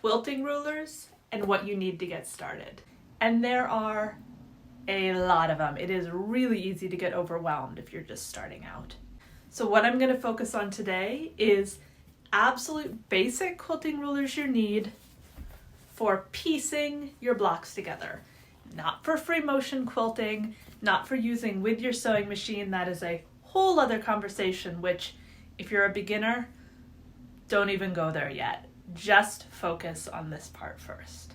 quilting rulers and what you need to get started. And there are a lot of them. It is really easy to get overwhelmed if you're just starting out. So what I'm going to focus on today is absolute basic quilting rulers you need for piecing your blocks together. Not for free motion quilting, not for using with your sewing machine. That is a whole other conversation, which if you're a beginner, don't even go there yet. Just focus on this part first.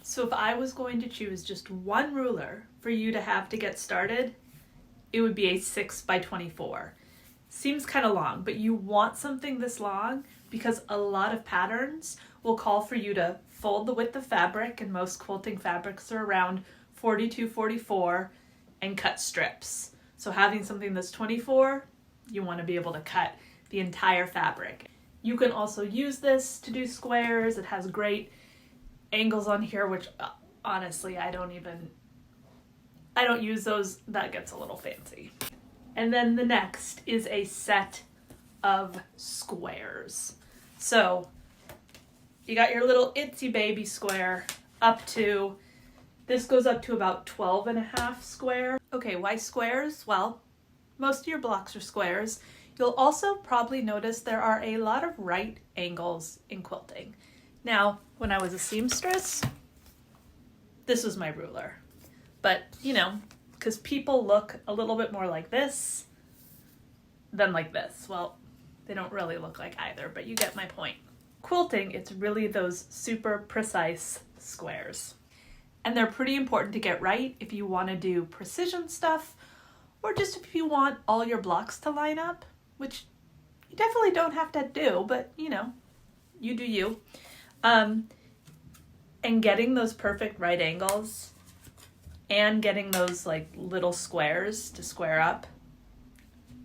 So if I was going to choose just one ruler for you to have to get started, it would be a 6x24. Seems kind of long, but you want something this long because a lot of patterns will call for you to fold the width of fabric, and most quilting fabrics are around 42, 44, and cut strips. So having something that's 24, you want to be able to cut the entire fabric. You can also use this to do squares. It has great angles on here, which honestly, I don't use those. That gets a little fancy. And then the next is a set of squares. So you got your little itsy baby square this goes up to about 12.5 square. Okay, why squares? Well, most of your blocks are squares. You'll also probably notice there are a lot of right angles in quilting. Now, when I was a seamstress, this was my ruler. But, because people look a little bit more like this than like this. Well, they don't really look like either, but you get my point. Quilting, it's really those super precise squares. And they're pretty important to get right if you want to do precision stuff, or just if you want all your blocks to line up, which you definitely don't have to do, but you do you. And getting those perfect right angles and getting those like little squares to square up,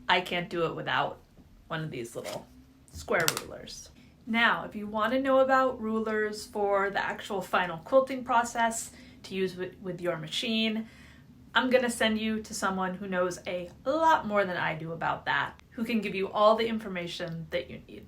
I can't do it without one of these little square rulers. Now, if you want to know about rulers for the actual final quilting process to use with your machine, I'm going to send you to someone who knows a lot more than I do about that, who can give you all the information that you need.